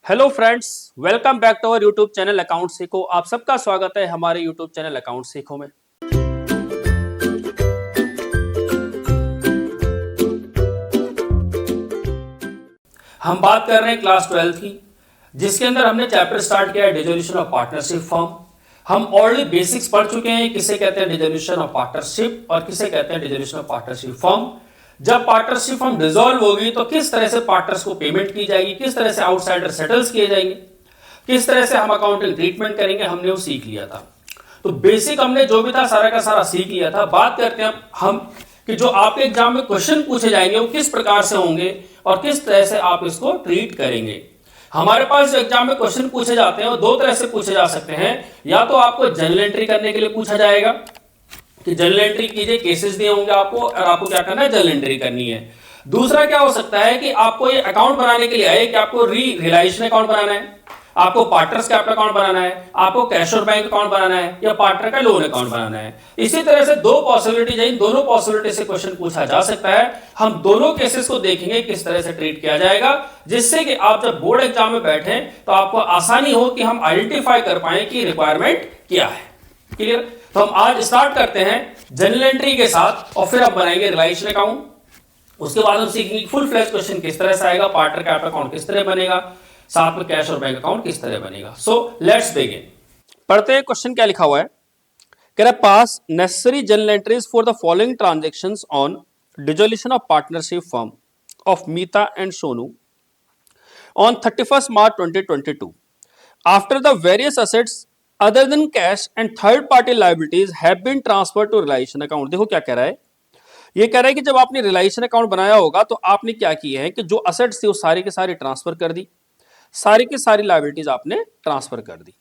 Hello friends, welcome back to our YouTube channel account सीखो। आप सबका स्वागत है हमारे यूट्यूब चैनल अकाउंट सीखो में। हम बात कर रहे हैं क्लास 12 की, जिसके अंदर हमने चैप्टर स्टार्ट किया है डिसोल्यूशन ऑफ पार्टनरशिप फॉर्म। हम ऑलरेडी बेसिक्स पढ़ चुके हैं, किसे कहते हैं डिसोल्यूशन ऑफ पार्टनरशिप और किसे कहते हैं डिसोल्यूशन ऑफ पार्टनरशिप फॉर्म। जब पार्टनरशिप फॉर्म डिसॉल्व होगी तो किस तरह से पार्टनर्स को पेमेंट की जाएगी, किस तरह से आउटसाइडर सेटल्स किए जाएंगे, किस तरह से हम अकाउंटिंग ट्रीटमेंट करेंगे, हमने वो सीख लिया था। तो बेसिक हमने जो भी था सारा का सारा सीख लिया था। बात करते हैं हम कि जो आपके एग्जाम में क्वेश्चन पूछे जाएंगे वो किस प्रकार से होंगे और किस तरह से आप इसको ट्रीट करेंगे। हमारे पास जो एग्जाम में क्वेश्चन पूछे जाते हैं वो दो तरह से पूछे जा सकते हैं। या तो आपको जनरल एंट्री करने के लिए पूछा जाएगा कि जनरल एंट्री कीजिए, केसेस दिए होंगे आपको और आपको क्या करना है, जनरल एंट्री करनी है। दूसरा क्या हो सकता है कि आपको ये अकाउंट बनाने के लिए आए कि आपको रियलाइजेशन अकाउंट बनाना है, आपको पार्टनर्स कैपिटल अकाउंट बनाना है, आपको कैश और बैंक अकाउंट बनाना है या पार्टनर का लोन अकाउंट बनाना है। इसी तरह से दो पॉसिबिलिटी है, इन दोनों पॉसिबिलिटी से क्वेश्चन पूछा जा सकता है। हम दोनों केसेस को देखेंगे किस तरह से ट्रीट किया जाएगा, जिससे कि आप जब बोर्ड एग्जाम में बैठे तो आपको आसानी हो कि हम आइडेंटिफाई कर पाए कि रिक्वायरमेंट क्या है। क्लियर? तो हम आज स्टार्ट करते हैं जनरल एंट्री के साथ और फिर हम बनाएंगे रियलाइजेशन अकाउंट। उसके बाद हम सीखेंगे फुल फ्लैश क्वेश्चन किस तरह से आएगा, पार्टनर कैपिटल अकाउंट किस तरह बनेगा, साथ में कैश और बैंक अकाउंट किस तरह बनेगा। So let's begin. पढ़ते हैं क्वेश्चन क्या लिखा हुआ है। कह रहा है pass necessary general entries for the following transactions on dissolution of partnership firm of Meeta and Sonu on 31st March 2022 after the various assets other than cash and third party liabilities have been transferred to realisation account. देखो क्या कह रहा है, ये कह रहा है कि जब आपने रियलाइजेशन अकाउंट बनाया होगा तो आपने क्या किया है कि जो असेट्स थी वो सारी के सारी ट्रांसफर कर दी, सारी की सारी लायबिलिटीज आपने ट्रांसफर कर दी।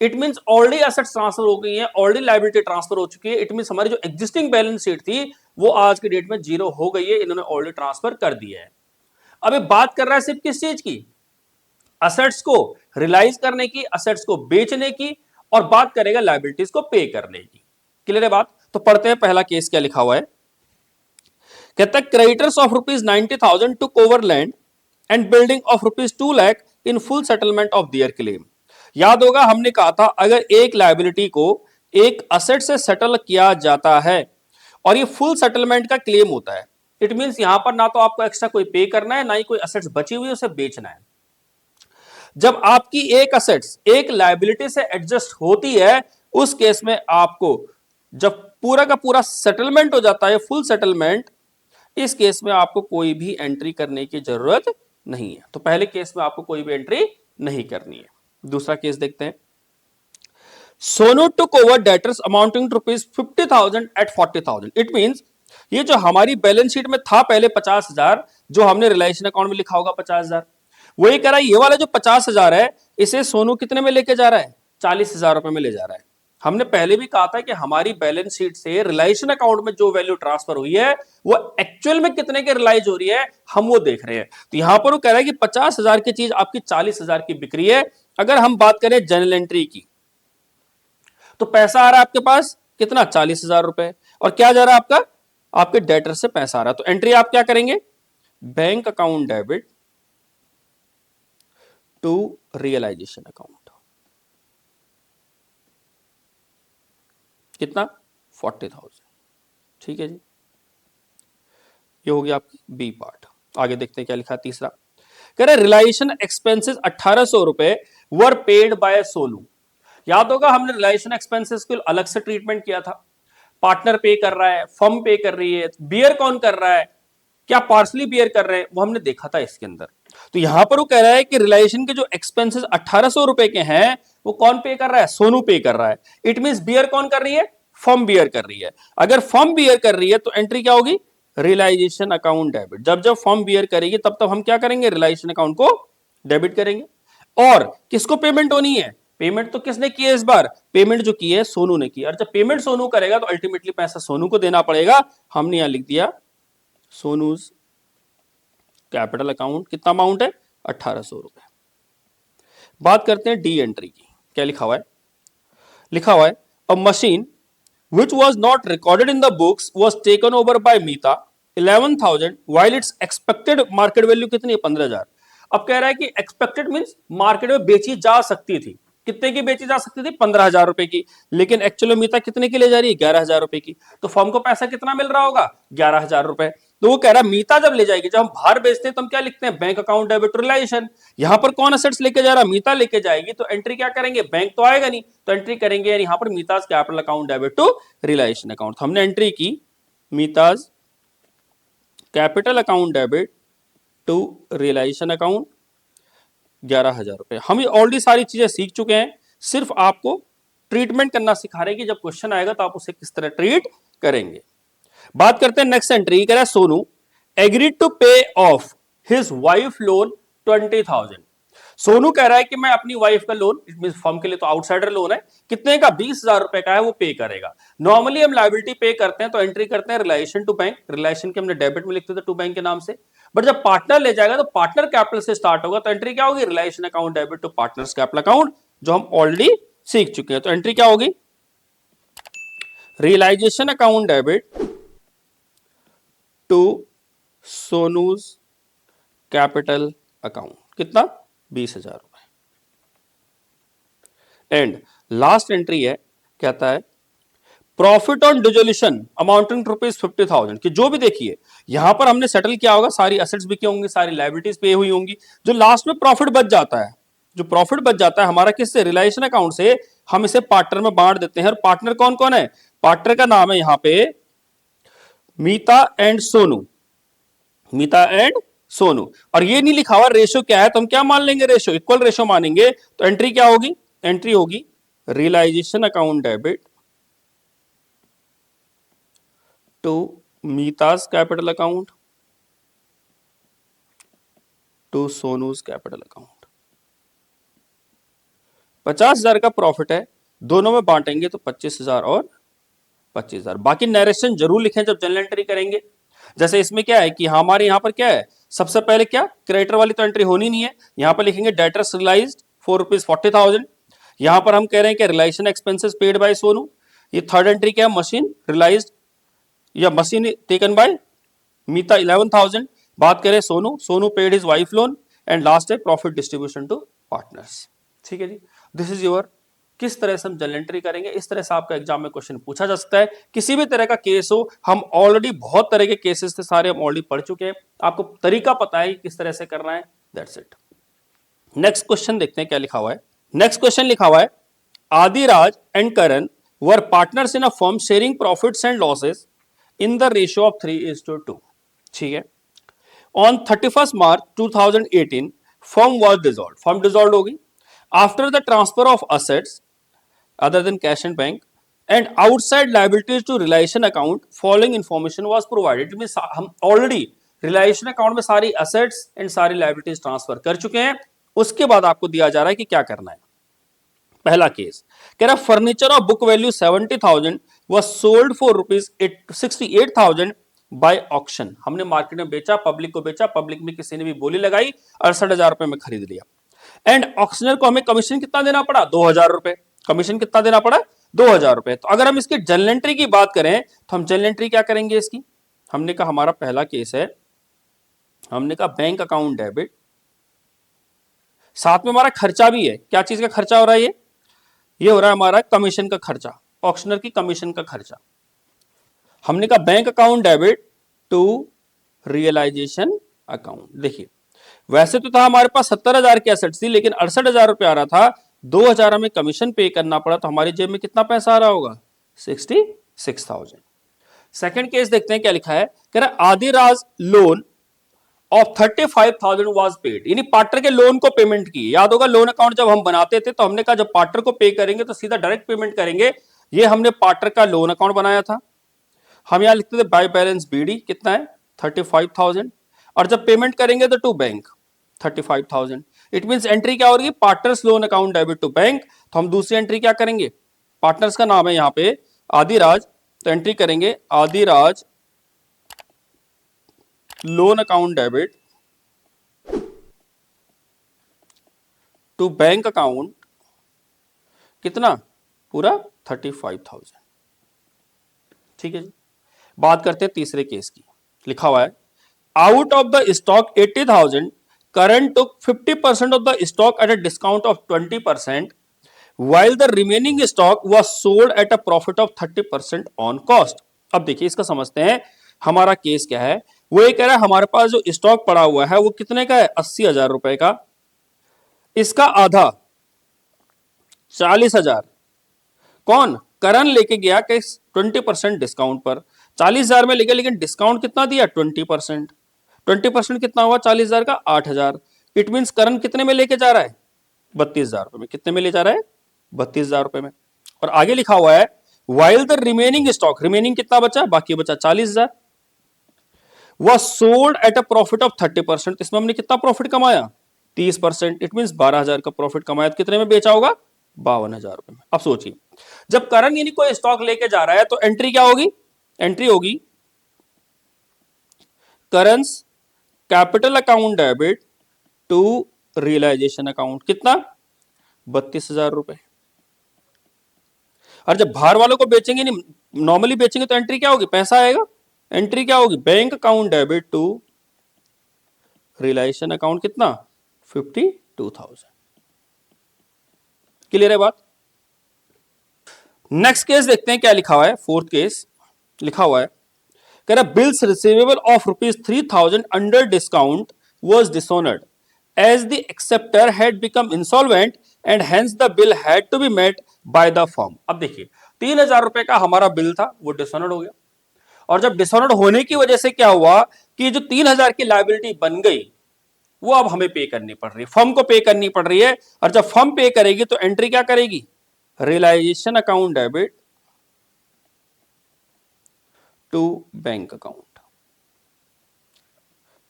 It means already assets transfer हो गई हैं, ऑलरेडी लायबिलिटी ट्रांसफर हो चुकी है। इट मींस हमारी जो एग्जिस्टिंग बैलेंस शीट थी वो आज के डेट में जीरो हो गई है, इन्होंने ऑलरेडी ट्रांसफर कर दिया है। अब ये बात कर रहा है सिर्फ किस चीज की, असेट्स को रियलाइज करने की, असेट्स को बेचने की, और बात करेगा लायबिलिटीज को पे करने की। क्लियर है बात? तो पढ़ते हैं पहला केस क्या लिखा हुआ है। कहता है creditors of ₹90,000 took over land and building of ₹2 lakh in full settlement of their claim. याद होगा हमने कहा था अगर एक लायबिलिटी को एक असेट से सेटल किया जाता है और ये फुल सेटलमेंट का क्लेम होता है, इट मींस यहां पर ना तो आपको एक्स्ट्रा कोई पे करना है, ना ही कोई असेट्स बची हुई है उसे बेचना है। जब आपकी एक असेट्स एक लायबिलिटी से एडजस्ट होती है उस केस में आपको जब पूरा का पूरा सेटलमेंट हो जाता है, फुल सेटलमेंट, इस केस में आपको कोई भी एंट्री करने की जरूरत नहीं है। तो पहले केस में आपको कोई भी एंट्री नहीं करनी है। दूसरा केस देखते हैं। Sonu took over debtors amounting to ₹50,000 at 40,000। It means ये जो हमारी बैलेंस शीट में था पहले 50,000, जो हमने रियलाइजेशन अकाउंट में लिखा होगा 50,000, वही कह रहा है ये वाला जो 50,000 है इसे सोनू कितने में लेके जा रहा है, 40,000 रुपए में ले जा रहा है। हमने पहले भी कहा था कि हमारी बैलेंस शीट से रियलाइजेशन अकाउंट में जो वैल्यू ट्रांसफर हुई है वो एक्चुअल में कितने के रियलाइज हो रही है हम वो देख रहे हैं। तो यहां पर वो कह रहा है कि 50,000 की चीज आपकी 40,000 की बिक्री है। अगर हम बात करें जनरल एंट्री की तो पैसा आ रहा है आपके पास कितना, 40,000 रुपए, और क्या जा रहा है आपका, आपके डेटर से पैसा आ रहा है। तो एंट्री आप क्या करेंगे, bank account debit to realisation account, कितना, 40,000। ठीक है जी, ये हो गया आपकी बी पार्ट। आगे देखते हैं क्या लिखा है तीसरा। कह रहे रियलाइजेशन एक्सपेंसेस 1,800 रुपए वर पेड बाय सोनू। याद होगा हमने रियलाइजेशन एक्सपेंसेस को अलग से ट्रीटमेंट किया था, पार्टनर पे कर रहा है, फर्म पे कर रही है, बियर कौन कर रहा है, क्या पार्सली बियर कर रहे हैं, वो हमने देखा था इसके अंदर। तो यहां पर वो कह रहा है कि रियलाइजेशन के जो एक्सपेंसेस 1,800 रुपए के हैं वो कौन पे कर रहा है, सोनू पे कर रहा है। इट मींस बियर कौन कर रही है, फर्म बियर कर रही है। अगर फर्म बियर कर रही है तो एंट्री क्या होगी, रियलाइजेशन अकाउंट डेबिट। जब जब फर्म बियर करेगी तब तब हम क्या करेंगे, रियलाइजेशन अकाउंट को डेबिट करेंगे। और किसको पेमेंट होनी है, पेमेंट तो किसने की है इस बार, पेमेंट जो की है सोनू ने की। और जब पेमेंट सोनू करेगा तो अल्टीमेटली पैसा सोनू को देना पड़ेगा। हमने यहां लिख दिया सोनूज कैपिटल अकाउंट, कितना अमाउंट है, 1,800 रुपए। बात करते हैं डी एंट्री की। क्या लिखा हुआ है, लिखा हुआ है अ machine which was not recorded in the books was taken over by Mita 11,000 while its expected market value कितनी है, 15,000। अब कह रहा है कि एक्सपेक्टेड मींस मार्केट में बेची जा सकती थी, कितने की बेची जा सकती थी, 15,000 रुपए की, लेकिन एक्चुअली मीता कितने की ले जा रही है, 11,000 रुपए की। तो फर्म को पैसा कितना मिल रहा होगा, 11,000 रुपए। तो वो कह रहा है मीता जब ले जाएगी, जब हम बाहर बेचते हैं तो हम क्या लिखते हैं, बैंक अकाउंट डेबिट रिलायशन। यहां पर कौन असेट्स लेके जा रहा है, मीता लेके जाएगी, तो एंट्री क्या करेंगे, बैंक तो आएगा नहीं, तो एंट्री करेंगे यहां पर Meeta's capital account debit to realisation account. हमने एंट्री की Meeta's capital account debit to realisation account 11,000 रुपए। हम ऑलरेडी सारी चीजें सीख चुके हैं, सिर्फ आपको ट्रीटमेंट करना सिखा रहे हैं कि जब क्वेश्चन आएगा तो आप उसे किस तरह ट्रीट करेंगे। बात करते हैं नेक्स्ट एंट्री, कह रहा है सोनू एग्रीड टू पे of his wife loan 20,000। Sonu कह रहा है कि मैं अपनी वाइफ का लोन, फर्म के लिए तो आउटसाइडर लोन है, कितने का, 20,000 रुपए का है, वो पे करेगा। नॉर्मली हम लायबिलिटी पे करते हैं तो एंट्री करते हैं रिलेशन टू बैंक, रिलेशन के हमने डेबिट में लिखते थे टू बैंक के नाम से, बट जब पार्टनर ले जाएगा तो पार्टनर कैपिटल से स्टार्ट होगा, तो एंट्री क्या होगी, relation account debit to partners capital account, जो हम ऑलरेडी सीख चुके हैं। तो एंट्री क्या होगी, realisation account debit to Sonu's capital account, कितना, 20,000 रुपए। एंड लास्ट एंट्री है, कहता है profit on dissolution amounting to ₹50,000, कि जो भी देखिए यहां पर हमने सेटल किया होगा, सारी एसेट्स बिकी होंगी, सारी लायबिलिटीज पे हुई होंगी, जो लास्ट में प्रॉफिट बच जाता है, जो प्रॉफिट बच जाता है हमारा किससे, रिलेशन अकाउंट से, हम इसे पार्टनर में बांट देते हैं। और पार्टनर कौन कौन है, पार्टनर का नाम है यहां पे मीता एंड सोनू, मीता एंड सोनू। और ये नहीं लिखा हुआ रेशो क्या है, तो हम क्या मान लेंगे, रेशो, इक्वल रेशो मानेंगे। तो एंट्री क्या होगी, एंट्री होगी realisation account debit to Meeta's capital account to Sonu's capital account. 50,000 का प्रॉफिट है, दोनों में बांटेंगे तो 25,000 और 25,000। बाकी नरेशन जरूर लिखें जब जनरल एंट्री करेंगे। जैसे इसमें क्या है कि हमारे यहां पर क्या है, सबसे पहले क्या, क्रेडिटर वाली तो एंट्री होनी नहीं है, यहां पर लिखेंगे डेटर्स रियलाइज्ड फॉर ₹40,000। यहां पर हम कह रहे हैं कि realisation expenses paid by Sonu. ये थर्ड एंट्री क्या है, मशीन रियलाइज्ड या मशीन टेकन बाय मीता 11,000। बात करें Sonu, Sonu paid his wife loan. And last है प्रॉफिट डिस्ट्रीब्यूशन टू पार्टनर्स। ठीक है जी, दिस इज योर, किस तरह से हम जनरल एंट्री करेंगे, इस तरह से आपका एग्जाम में क्वेश्चन पूछा जा सकता है। किसी भी तरह का केस हो, हम ऑलरेडी बहुत तरह के केसेस थे, सारे हम ऑलरेडी पढ़ चुके हैं, आपको तरीका पता है किस तरह से करना है, दैट्स इट। नेक्स्ट क्वेश्चन देखते हैं क्या लिखा हुआ है। नेक्स्ट क्वेश्चन लिखा हुआ है Adiraj and Karan were partners in a firm sharing profits and losses in the ratio of 3:2। ठीक है, on 31 March 2018 firm was dissolve, firm dissolve होगी। After the transfer of assets other than cash and bank and outside liabilities to realisation account following information was provided. हम already realisation account में सारी assets and सारी liabilities transfer कर चुके हैं। उसके बाद आपको दिया जा रहा है कि क्या करना है। पहला केस कह रहा furniture of book value 70,000 was sold for ₹68,000 by auction. हमने मार्केट में बेचा, पब्लिक को बेचा, पब्लिक में किसी ने भी बोली लगाई, 68,000 रुपए में खरीद लिया। एंड ऑक्शनर को हमें कमीशन कितना देना पड़ा, 2,000 रुपए। कमीशन कितना देना पड़ा, 2,000 रुपए। तो अगर हम इसकी जनरल एंट्री की बात करें तो हम जनरल एंट्री क्या करेंगे इसकी, हमने कहा हमारा पहला केस है, हमने कहा बैंक अकाउंट डेबिट, साथ में हमारा खर्चा भी है। क्या चीज का खर्चा हो रहा है, ये हो रहा है हमारा कमीशन का खर्चा, ऑक्शनर की कमीशन का खर्चा। हमने कहा bank account debit to realisation account. देखिए वैसे तो था हमारे पास 70,000 की एसेट्स थी, लेकिन 68,000 रुपए आ रहा था, 2,000 हमें कमीशन पे करना पड़ा, तो हमारी जेब में कितना पैसा आ रहा होगा, 66,000। सेकंड केस देखते हैं क्या लिखा है, कह रहा Adiraj loan of 35,000 was paid, यानी पार्टनर के लोन को पेमेंट की। याद होगा लोन अकाउंट जब हम बनाते थे तो हमने कहा जब पार्टनर को पे करेंगे तो सीधा डायरेक्ट पेमेंट करेंगे। ये हमने पार्टनर का लोन अकाउंट बनाया था, हम यहां लिखते थे बाय बैलेंस बीडी, कितना है 35,000, और जब पेमेंट करेंगे तो to bank 35,000। It means entry क्या होगी, partners loan account debit to bank. तो हम दूसरी एंट्री क्या करेंगे, पार्टनर्स का नाम है यहां पे आदिराज, तो एंट्री करेंगे Adiraj loan account debit to bank account, कितना, पूरा 35,000। ठीक है जी, बात करते हैं तीसरे केस की। लिखा हुआ है out of the stock 80,000 Karan took 50% of the stock at a discount of 20%, while the remaining stock was sold at a profit of 30% on cost. अब देखिए इसका समझते हैं, हमारा केस क्या है। वो ये कह रहा है हमारे पास जो स्टॉक पड़ा हुआ है वो कितने का है, 80,000 रुपए का। इसका आधा 40,000 कौन, करण लेके गया कि 20% डिस्काउंट पर 40,000 में लेके, लेकिन डिस्काउंट कितना दिया, 20%। 20% कितना हुआ 40,000 का, 8,000। इट मीन करण कितने में लेके जा रहा है, 32,000 रुपए में। कितने में ले जा रहा है, 32,000 रुपए में। और आगे लिखा हुआ है while the remaining stock, remaining कितना बचा, बाकी बचा 40,000, वह sold at a profit of 30%। इसमें हमने कितना प्रॉफिट कमाया, 30%। इट मीन 12,000 का प्रॉफिट कमाया। तो कितने में बेचा होगा, 52,000 रुपए में। अब सोचिए जब करण यानी कोई स्टॉक लेके जा रहा है तो एंट्री क्या होगी, एंट्री होगी करंस capital account debit to realisation account. कितना, 32,000 रुपए। और जब बाहर वालों को बेचेंगे, नहीं नॉर्मली बेचेंगे, तो एंट्री क्या होगी, पैसा आएगा। एंट्री क्या होगी, bank account debit to realisation account. कितना, 52,000। क्लियर है बात। नेक्स्ट केस देखते हैं क्या लिखा हुआ है। फोर्थ केस लिखा हुआ है, कह रहा bills receivable of ₹3,000 under discount was dishonoured as the acceptor had become insolvent and hence the bill had to be met by the firm. अब देखिए 3,000 रुपए का हमारा बिल था, वो डिसऑनर्ड हो गया। और जब डिसऑनर्ड होने की वजह से क्या हुआ कि जो 3,000 की लायबिलिटी बन गई वो अब हमें पे करनी पड़ रही है, फर्म को पे करनी पड़ रही है। और जब फर्म पे करेगी तो एंट्री क्या करेगी, realisation account debit to bank account.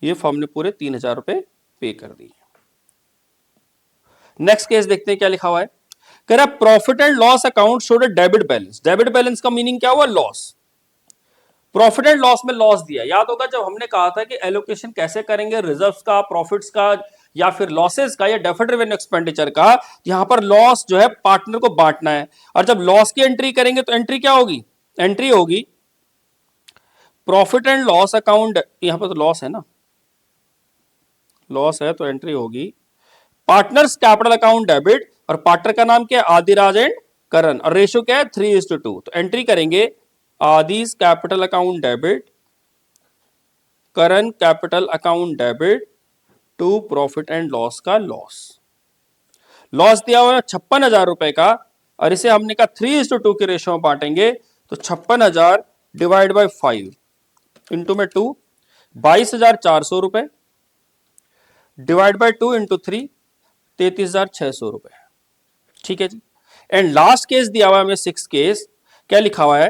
ये फर्म ने पूरे 3,000 रुपए पे कर दिए। नेक्स्ट केस देखते हैं क्या लिखा हुआ है, कह रहा profit and loss account showed a debit balance. Debit balance का मीनिंग क्या हुआ, लॉस। प्रॉफिट एंड लॉस में लॉस दिया, याद होगा जब हमने कहा था कि एलोकेशन कैसे करेंगे, रिजर्व्स का, प्रॉफिट्स का, या फिर लॉसेस का, या डेफर्ड रेवेन्यू एक्सपेंडिचर का। यहां पर लॉस जो है पार्टनर को बांटना है। और जब लॉस की एंट्री करेंगे तो एंट्री क्या होगी, एंट्री होगी प्रॉफिट एंड लॉस अकाउंट। यहां पर तो लॉस है ना, लॉस है तो एंट्री होगी पार्टनर्स कैपिटल अकाउंट डेबिट। और पार्टनर का नाम क्या है, आदिराज एंड करण। और रेशियो क्या है, 3:2। तो एंट्री करेंगे Adi's capital account debit, Karan capital account debit to profit and loss का लॉस। लॉस दिया हुआ है 56,000 रुपए का, और इसे हमने कहा 3:2 के रेशियो में बांटेंगे। तो 56,000 डिवाइड बाई 5 इंटू में 2, 22,400 रुपए, डिवाइड बाई 2 इंटू 3, 33,600 रुपए। ठीक है जी। एंड लास्ट केस दिया हुआ है हमें 6 केस, क्या लिखा हुआ है,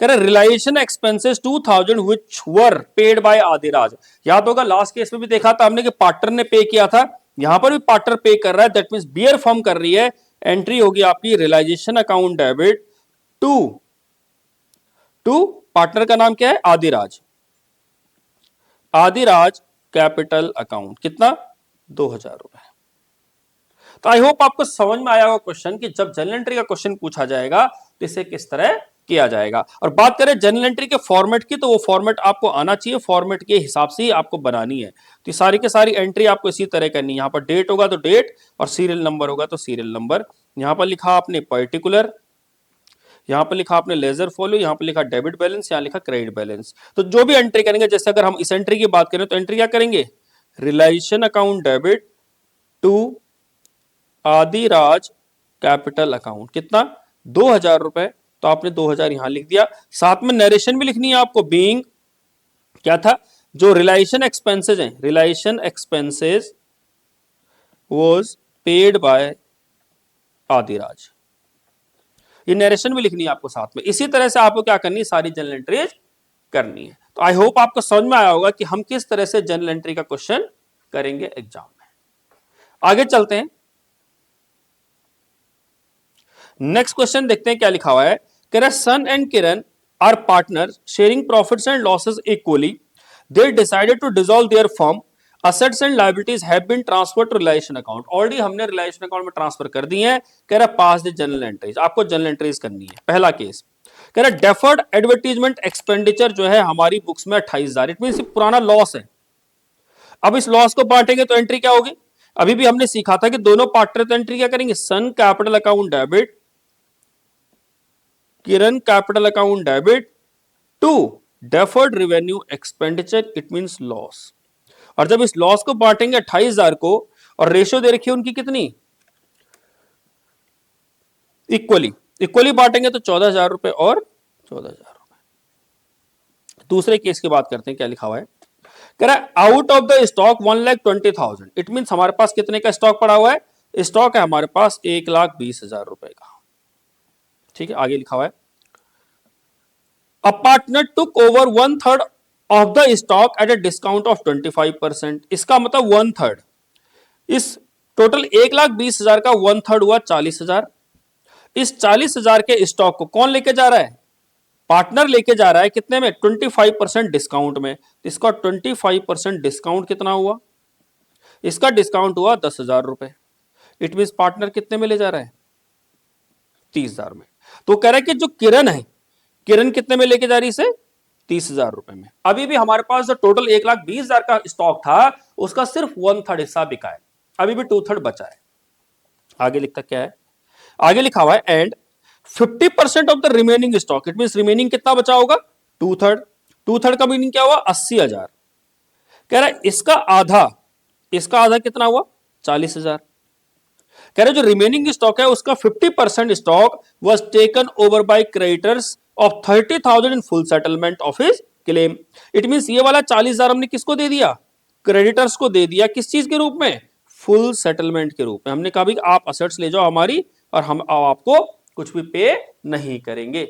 कह रहा realisation expenses 2,000 which were paid by Adiraj. याद होगा लास्ट केस में भी देखा था हमने कि पार्टनर ने पे किया था, यहां पर भी पार्टनर पे कर रहा है, दैट मींस बियर फर्म कर रही है। एंट्री होगी आपकी realisation account debit to partner का नाम क्या है, आदिराज, आदिराज कैपिटल अकाउंट। कितना, 2,000 रुपए। तो आई होप आपको समझ में आया होगा क्वेश्चन कि जब जर्नल एंट्री का क्वेश्चन पूछा जाएगा तो इसे किस तरह किया जाएगा। और बात करें जर्नल एंट्री के फॉर्मेट की, तो वो फॉर्मेट आपको आना चाहिए, फॉर्मेट के हिसाब से ही आपको बनानी है। तो सारी की सारी एंट्री आपको इसी तरह करनी है। यहां पर डेट होगा तो डेट, और सीरियल नंबर होगा तो सीरियल नंबर। यहां पर लिखा आपने पर्टिकुलर, यहां पर लिखा आपने लेजर फॉलो, यहां पर लिखा डेबिट बैलेंस, यहां लिखा क्रेडिट बैलेंस। तो जो भी एंट्री करेंगे, जैसे अगर हम इस एंट्री की बात करें तो एंट्री क्या करेंगे, realisation account debit to Adiraj capital account. कितना, 2,000 रुपए। तो आपने 2,000 यहां लिख दिया। साथ में नरेशन भी लिखनी है आपको, बीइंग क्या था, जो रिलाइजेशन एक्सपेंसेस हैं, realisation expenses was paid by Adiraj. ये नरेशन भी लिखनी है आपको साथ में। इसी तरह से आपको क्या करनी है, सारी जर्नल एंट्रीज करनी है। तो आई होप आपको समझ में आया होगा कि हम किस तरह से जर्नल एंट्री का क्वेश्चन करेंगे एग्जाम में। आगे चलते हैं, नेक्स्ट क्वेश्चन देखते हैं क्या लिखा हुआ है। कह रहा है Sun and Kiran are partners sharing profits and losses equally, they decided to dissolve their firm, assets and liabilities have been transferred to realisation account. Already हमने रिलायेशन अकाउंट में ट्रांसफर कर दी है। कह रहा पास द जर्नल एंट्रीज, आपको जर्नल एंट्रीज करनी है। पहला केस कह रहा डेफर्ड एडवर्टीजमेंट एक्सपेंडिचर जो है हमारी बुक्स में 28,000, इट मीन पुराना लॉस है। अब इस लॉस को बांटेंगे तो एंट्री क्या होगी? अभी भी हमने सीखा था कि दोनों पार्टनर तो एंट्री क्या करेंगे? Sun capital account debit, Kiran capital account debit to deferred revenue expenditure, it means loss. और जब इस लॉस को बांटेंगे 28,000 को, और रेशियो दे रखी है उनकी कितनी? इक्वली, इक्वली बांटेंगे तो 14,000 रुपए और 14,000 रुपए। दूसरे केस की बात करते हैं, क्या लिखा हुआ है? कह रहा है out of the stock 1,20,000, it mean हमारे पास कितने का स्टॉक पड़ा हुआ है? स्टॉक है हमारे पास 1,20,000 रुपए का। ठीक है, आगे लिखा हुआ है a partner took over 1/3 of the stock at a discount of 25%। इसका मतलब 1/3, इस टोटल 1,20,000 का 1/3 हुआ 40,000। इस 40,000 के स्टॉक को कौन लेके जा रहा है? पार्टनर लेके जा रहा है। कितने में? 25% डिस्काउंट में। इसका 25% डिस्काउंट कितना हुआ? इसका डिस्काउंट हुआ 10,000 रुपए। इट मीन पार्टनर कितने में ले जा रहा है? 30,000 में। तो कह रहा है कि जो किरण है, किरण कितने में लेके जा रही है? 30,000 रुपए में। अभी भी हमारे पास जो टोटल 1,20,000 का स्टॉक था, उसका सिर्फ 1/3 हिस्सा बिका है, अभी भी 2/3 बचा है। आगे लिखता क्या है? आगे लिखा हुआ है and 50% of the remaining stock, it mean remaining कितना बचा होगा? 2/3। 2/3 का मीनिंग क्या हुआ? 80,000। कह रहा है इसका आधा, इसका आधा कितना हुआ? 40,000। कह रहे जो रिमेनिंग स्टॉक है उसका 50% stock was taken over by creditors of 30,000 in full settlement of his claim. It means ये वाला 40,000 हमने किसको दे दिया? क्रेडिटर्स को दे दिया। किस चीज के रूप में? फुल सेटलमेंट के रूप में। हमने कहा भी आप असेट्स ले जाओ हमारी, और हम आपको कुछ भी पे नहीं करेंगे।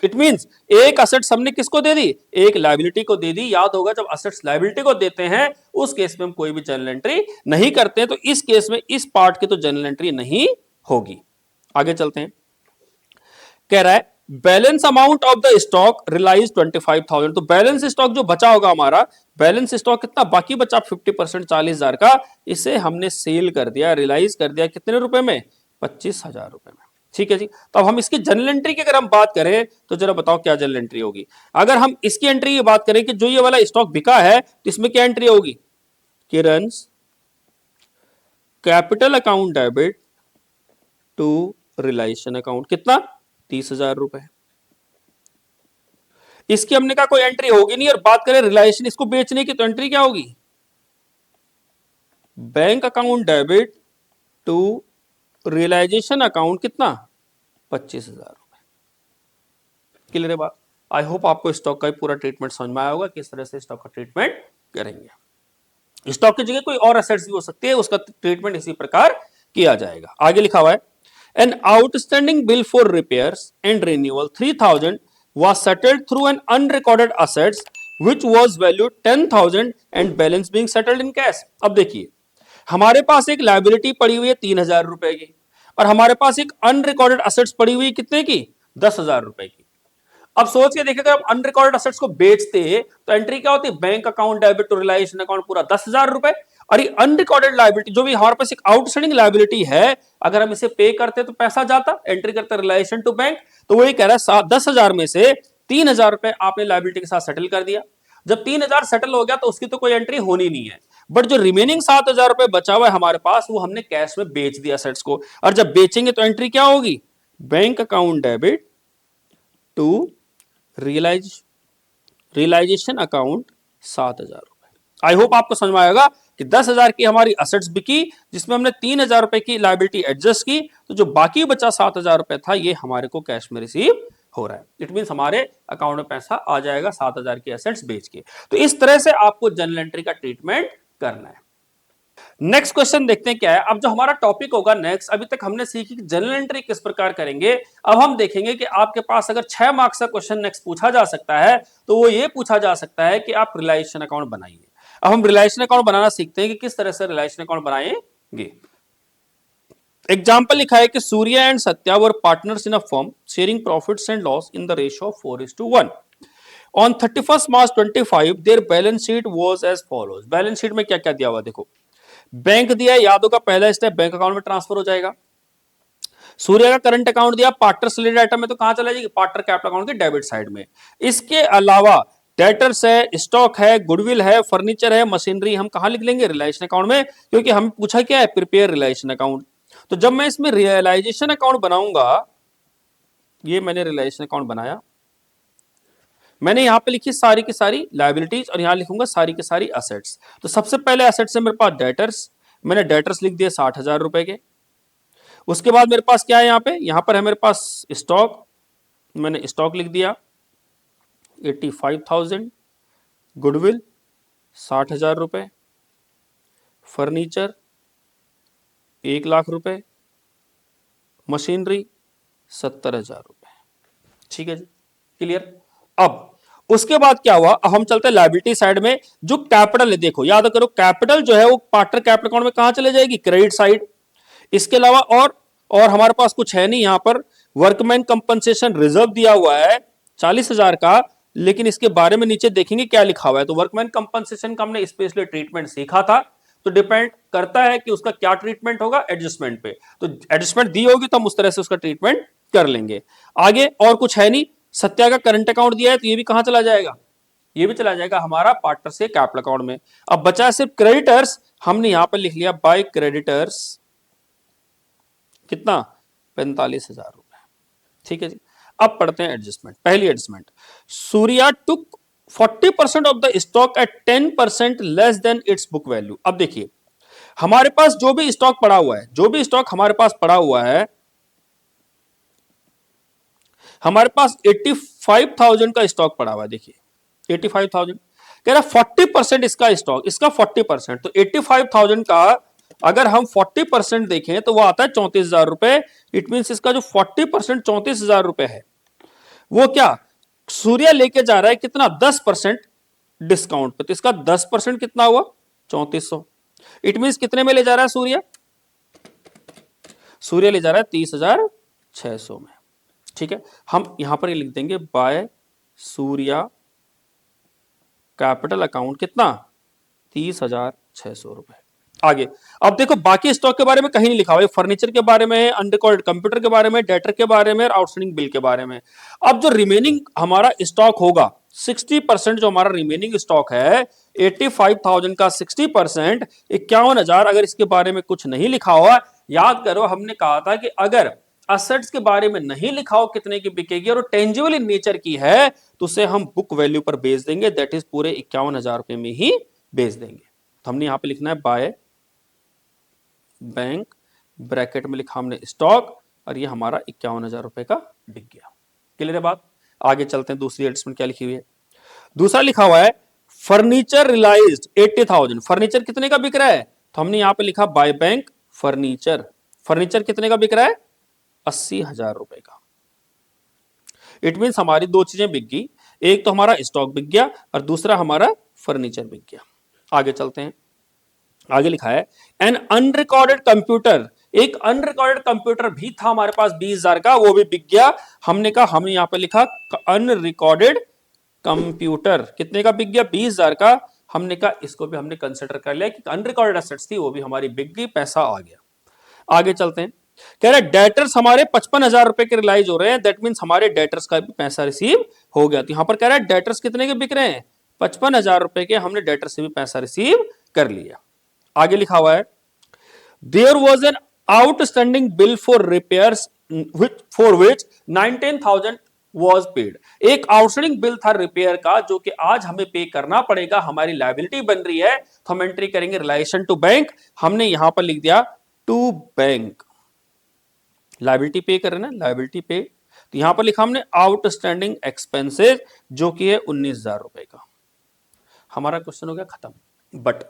इट मींस एक असेट्स हमने किसको दे दी? एक लायबिलिटी को दे दी। याद होगा जब असेट्स लायबिलिटी को देते हैं उस केस में हम कोई भी जर्नल एंट्री नहीं करते हैं, तो इस केस में इस पार्ट की तो जर्नल एंट्री नहीं होगी। आगे चलते हैं। कह रहा है balance amount of the stock realise 25,000। तो बैलेंस स्टॉक जो बचा होगा हमारा, बैलेंस स्टॉक कितना बाकी बचा? 50%, 40,000 का। इसे हमने सेल कर दिया, रिलाइज कर दिया। कितने रुपए में? 25,000 रुपए में। ठीक है जी। तो अब हम इसकी जर्नल एंट्री की अगर हम बात करें तो जरा बताओ क्या जर्नल एंट्री होगी? अगर हम इसकी एंट्री की बात करें कि जो ये वाला स्टॉक बिका है, तो इसमें क्या एंट्री होगी? Kiran capital account debit to realisation account, कितना? 30,000 रुपए। इसकी हमने कहा कोई एंट्री होगी नहीं। और बात करें रिलाइजेशन, इसको बेचने की, तो एंट्री क्या होगी? Bank account debit to realisation account, कितना? 25,000 रुपए। क्लियर है बात? आई होप आपको स्टॉक का पूरा ट्रीटमेंट समझ में आया होगा, किस तरह से स्टॉक का ट्रीटमेंट करेंगे। स्टॉक की जगह कोई और एसेट्स भी हो सकती है, उसका ट्रीटमेंट इसी प्रकार किया जाएगा। आगे लिखा हुआ है N outstanding bill for repairs and renewal 3,000 was settled through an unrecorded assets which was valued 10,000 and balance being settled in cash। अब देखिए हमारे पास एक लायबिलिटी पड़ी हुई है 3,000 रुपए की, और हमारे पास एक अनरिकॉर्डेड असेट्स पड़ी हुई कितने की? 10,000 रुपए की। अब सोच के देखिए अगर हम अनरिकॉर्डेड असेट्स को बेचते तो एंट्री क्या होती है? Bank account debit to realisation account पूरा 10,000 रुपए। और ये अनरिकॉर्डेड लायबिलिटी जो भी हमारे पास एक आउटस्टैंडिंग लायबिलिटी है, अगर हम इसे पे करते तो पैसा जाता, एंट्री करते रिलाइजेशन टू बैंक। तो वही कह रहा है 10,000 में से 3,000 रुपए आपने लायबिलिटी के साथ सेटल कर दिया। जब 3,000 सेटल हो गया तो उसकी तो कोई एंट्री होनी नहीं है। बट जो रिमेनिंग 7,000 रुपए बचा हुआ है हमारे पास, वो हमने कैश में बेच दिया असेट्स को। और जब बेचेंगे तो एंट्री क्या होगी? Bank account debit to realisation account 7,000 रुपए। आई होप आपको समझ में आएगा कि 10,000 की हमारी असेट्स बिकी, जिसमें हमने 3,000 रुपए की लायबिलिटी एडजस्ट की, तो जो बाकी बचा 7,000 रुपए था, ये हमारे को कैश में रिसीव हो रहा है। इट मीन हमारे अकाउंट में पैसा आ जाएगा 7,000 की एसेट्स बेच के। तो इस तरह से आपको जर्नल एंट्री का ट्रीटमेंट करना है। नेक्स्ट क्वेश्चन देखते हैं क्या है। अब जो हमारा टॉपिक होगा नेक्स्ट, अभी तक हमने सीखी कि जर्नल एंट्री किस प्रकार करेंगे। अब हम देखेंगे कि आपके पास अगर 6 मार्क्स का क्वेश्चन नेक्स्ट पूछा जा सकता है, तो वो ये पूछा जा सकता है कि आप रिलाइजेशन अकाउंट बनाइए। अब हम रिलाइजेशन अकाउंट बनाना सीखते हैं कि किस तरह से रिलाइजेशन अकाउंट बनाएंगे। एग्जाम्पल लिखा है कि Surya and Satya were partners in a firm sharing profits and loss in the ratio of 4:1। On 31 March 25 their balance sheet was as follows. Balance sheet में क्या क्या दिया हुआ देखो। बैंक दिया है, यादों का पहला स्टेप बैंक अकाउंट में ट्रांसफर हो जाएगा। सूर्य का करंट अकाउंट दिया, पार्टनर रिलेटेड आइटम में तो कहां चला जाएगी? पार्टनर कैपिटल अकाउंट के डेबिट साइड में। इसके अलावा डेटर्स है, स्टॉक है, गुडविल है, फर्नीचर है, मशीनरी, हम कहां लिख लेंगे? रियलाइजेशन अकाउंट में, क्योंकि हम पूछा क्या है? Prepare realisation account. तो जब मैं इसमें रियलाइजेशन अकाउंट बनाऊंगा, ये मैंने रियलाइजेशन अकाउंट बनाया, मैंने यहां पे लिखी सारी की सारी लायबिलिटीज और यहां लिखूंगा सारी की सारी असेट्स। तो सबसे पहले असेट्स है मेरे पास डेटर्स, मैंने डेटर्स लिख दिए 60,000 रुपए के। उसके बाद मेरे पास क्या है? यहां पर है मेरे पास स्टॉक, मैंने स्टॉक लिख दिया 85,000, गुडविल 60,000 रुपए, फर्नीचर 1,00,000 रुपए, मशीनरी 70,000 रुपए। ठीक है जी, क्लियर। अब उसके बाद क्या हुआ? अब हम चलते हैं लायबिलिटी साइड में। जो कैपिटल है, देखो याद करो, कैपिटल जो है वो पार्टनर कैपिटल अकाउंट में कहां चले जाएगी? Credit side. इसके अलावा और हमारे पास कुछ है नहीं यहां पर। वर्कमैन कंपनसेशन रिजर्व दिया हुआ है 40,000 का, लेकिन इसके बारे में नीचे देखेंगे क्या लिखा हुआ है। तो वर्कमैन कंपनसेशन का हमने स्पेशली ट्रीटमेंट सीखा था, तो डिपेंड करता है कि उसका क्या ट्रीटमेंट होगा एडजस्टमेंट पे। तो एडजस्टमेंट दी होगी तो हम उस तरह से उसका ट्रीटमेंट कर लेंगे। आगे और कुछ है नहीं। सत्या का करंट अकाउंट दिया है, तो ये भी कहां चला जाएगा? ये भी चला जाएगा हमारा पार्टनर से कैपिटल अकाउंट में। अब बचा सिर्फ क्रेडिटर्स, हमने यहां पर लिख लिया बाय क्रेडिटर्स, कितना? 45,000 रुपए। ठीक है जी। अब पढ़ते हैं एडजस्टमेंट। पहली adjustment, Surya took 40% of the stock at 10% less than it's book value. अब देखिए, हमारे पास जो भी स्टॉक पड़ा हुआ है, जो भी स्टॉक हमारे पास पड़ा हुआ है, हमारे पास 85,000 का स्टॉक पड़ा हुआ है। देखिए 85,000 कह रहा 40% इसका स्टॉक, इसका 40%, तो 85,000 का अगर हम 40% देखें तो वो आता है 34,000 रुपए। इट मीन इसका जो 40% 34,000 रुपए है, वो क्या सूर्य लेके जा रहा है? कितना? 10% डिस्काउंट पे। तो इसका 10% कितना हुआ? 3400। इट मीन कितने में ले जा रहा है सूर्य? सूर्य ले जा रहा है 30,600 में। ठीक है, हम यहां पर ये लिख देंगे बाय सूर्या कैपिटल अकाउंट, कितना? 30,600 रुपए। आगे अब देखो, बाकी स्टॉक के बारे में कहीं नहीं लिखा हुआ। फर्नीचर के बारे में, अनरिकॉर्डेड कंप्यूटर के बारे में, डेटर के बारे में और आउटस्टैंडिंग बिल के बारे में। अब जो रिमेनिंग हमारा स्टॉक होगा, 60% जो हमारा रिमेनिंग स्टॉक है, 85,000 का 60%, 51,000, अगर इसके बारे में कुछ नहीं लिखा हुआ, याद करो हमने कहा था कि अगर असेट्स के बारे में नहीं लिखा हो कितने की बिकेगी और टेंजिबल इन नेचर की है, तो उसे हम बुक वैल्यू पर बेच देंगे, दैट इज पूरे 51,000 रुपए में ही बेच देंगे। तो हमने यहां पे लिखना है बाय बैंक, ब्रैकेट में लिखा हमने स्टॉक, और ये हमारा 51,000 रुपए का बिक गया। क्लियर है बात? आगे चलते हैं, दूसरी एडजस्टमेंट क्या लिखी हुई है। दूसरा लिखा हुआ है फर्नीचर रियलाइज्ड 80,000। फर्नीचर कितने का बिक रहा है? तो हमने यहां पे लिखा बाय बैंक फर्नीचर। फर्नीचर कितने का बिक रहा है? 80,000 रुपए का। इट मीन हमारी दो चीजें बिक गई, एक तो हमारा स्टॉक बिक गया और दूसरा हमारा फर्नीचर बिक गया। आगे चलते हैं, आगे लिखा है एन अनरिकॉर्डेड कंप्यूटर। एक अनरिकॉर्डेड कंप्यूटर भी था हमारे पास 20,000 का, वो भी बिक गया। हमने कहा, हमने यहां पे लिखा अनरिकॉर्डेड कंप्यूटर कितने का बिक गया? 20,000 का। हमने कहा इसको भी हमने कंसिडर कर लिया कि अनरिकॉर्डेड एसेट्स थी, वो भी हमारी बिक गई, पैसा आ गया। आगे चलते हैं, कह रहे डेटर्स हमारे 55,000 रुपए के रिलाइज हो रहे हैं, दैट मींस हमारे डेटर्स का भी पैसा रिसीव हो गया। तो यहां पर कह रहा है डेटर्स कितने के बिक रहे हैं? 55,000 रुपए के, हमने डेटर्स से भी पैसा रिसीव कर लिया। आगे लिखा हुआ है there was an outstanding bill for repairs for which 19,000 was paid. एक आउटस्टैंडिंग बिल था रिपेयर का, जो कि आज हमें पे करना पड़ेगा, हमारी लायबिलिटी बन रही है। तो हम एंट्री करेंगे रिलेशन टू बैंक, हमने यहां पर लिख दिया टू बैंक। लायबिलिटी पे कर रहे हैं ना, लायबिलिटी पे। तो यहां पर लिखा हमने आउटस्टैंडिंग एक्सपेंसेस, जो कि है 19,000 रुपए का। हमारा क्वेश्चन हो गया खत्म। बट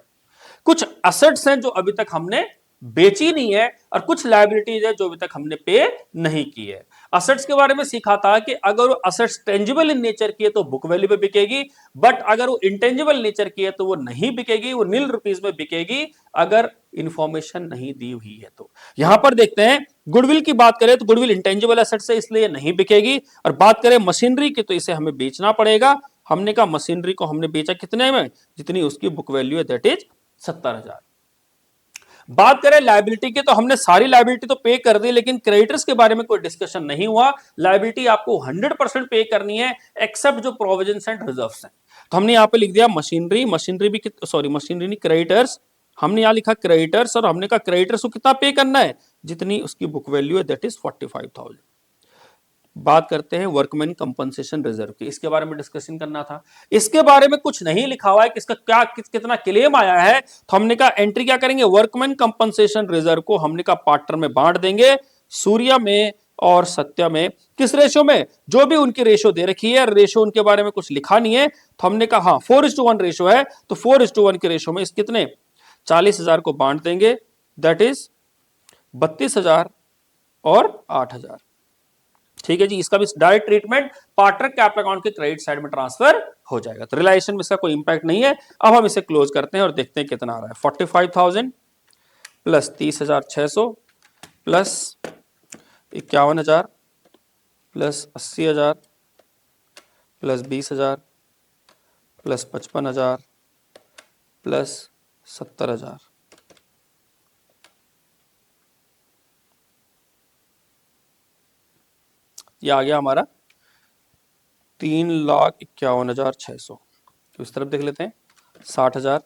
कुछ असेट्स हैं जो अभी तक हमने बेची नहीं है और कुछ लायबिलिटीज है जो अभी तक हमने पे नहीं की है। असेट्स के बारे में सीखा था कि अगर वो असेट्स टेंजिबल इन नेचर की है तो बुक वैल्यू पे बिकेगी, बट अगर वो इंटेंजिबल नेचर की है तो वो नहीं बिकेगी, वो नील रुपीस में बिकेगी अगर इंफॉर्मेशन नहीं दी हुई है। तो यहां पर देखते हैं, गुडविल की बात करें तो गुडविल इंटेंजिबल एसेट्स है, इसलिए नहीं बिकेगी। और बात करें मशीनरी की, तो इसे हमें बेचना पड़ेगा। हमने कहा मशीनरी को हमने बेचा कितने में? जितनी उसकी बुक वैल्यू है, दैट इज 70,000। बात करें लायबिलिटी की, तो हमने सारी लायबिलिटी तो पे कर दी, लेकिन क्रेडिटर्स के बारे में कोई डिस्कशन नहीं हुआ। लायबिलिटी आपको 100% पे करनी है, एक्सेप्ट जो प्रोविजंस एंड रिजर्व्स हैं। तो हमने यहाँ पे लिख दिया मशीनरी, मशीनरी भी सॉरी मशीनरी नहीं, क्रेडिटर्स, हमने यहाँ लिखा क्रेडिटर्स, और हमने कहा क्रेडिटर्स को कितना पे करना है, जितनी उसकी बुक वैल्यू है, दैट इज 45,000। बात करते हैं वर्कमैन कंपनसेशन रिजर्व की, इसके बारे में डिस्कशन करना था। इसके बारे में कुछ नहीं लिखा हुआ है कि इसका क्या कितना क्लेम आया है, तो हमने कहा एंट्री क्या करेंगे, वर्कमैन कंपनसेशन रिजर्व को हमने कहा पार्टनर में बांट देंगे, सूर्या में और सत्या में। किस रेशो में, जो भी उनकी रेशो दे रखी है, रेशो उनके बारे में कुछ लिखा नहीं है, तो हमने कहा हाँ 4:1 रेशो है, तो 4:1 के रेशो में इस कितने 40,000 को बांट देंगे, दैट इज 32,000 और 8,000। ठीक है जी, इसका भी direct treatment partner capital account के क्रेडिट साइड में ट्रांसफर हो जाएगा, तो रिलायेशन में इसका कोई इंपैक्ट नहीं है। अब हम इसे क्लोज करते हैं और देखते हैं कितना आ रहा है। 45,000 plus 30,600 plus 51,000 plus 80,000 plus 20,000 plus 55,000 plus 70,000, ये आ गया हमारा 3,51,600। तो इस तरफ देख लेते हैं, 60,000,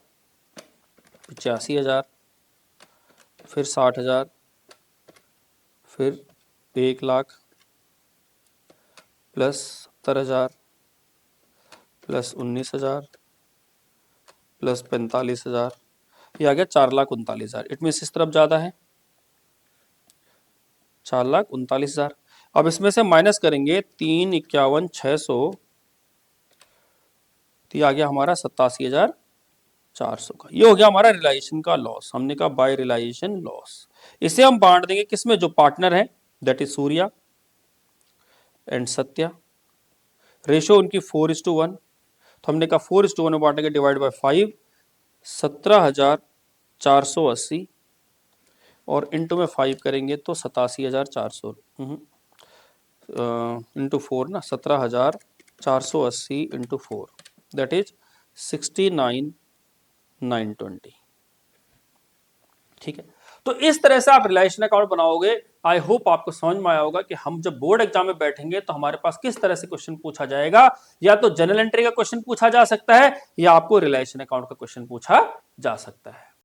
85,000, फिर 60,000, फिर 1,00,000 प्लस 70,000 प्लस 19,000 प्लस 45,000, ये आ गया 4,39,000। इट मीन्स इस तरफ ज्यादा है 4,39,000। अब इसमें से माइनस करेंगे 3,51,600, तो ये आ गया हमारा 87,400 का। ये हो गया हमारा रिलाइजेशन का लॉस, हमने कहा बाय रिलाइजेशन लॉस। इसे हम बांट देंगे किसमें, जो पार्टनर है that is Surya and Satya, ratio उनकी 4:1, तो हमने कहा 4:1 में बांटेंगे, डिवाइड बाय 5, 17,480 और इंटू में 5 करेंगे तो 87,400 इंटू 4 ना, 17,480 इंटू 4 दैट इज 69,920। ठीक है, तो इस तरह से आप रिलायेशन अकाउंट बनाओगे। आई होप आपको समझ में आया होगा कि हम जब बोर्ड एग्जाम में बैठेंगे तो हमारे पास किस तरह से क्वेश्चन पूछा जाएगा, या तो जनरल एंट्री का क्वेश्चन पूछा जा सकता है, या आपको रिलायेशन अकाउंट का क्वेश्चन पूछा जा सकता है।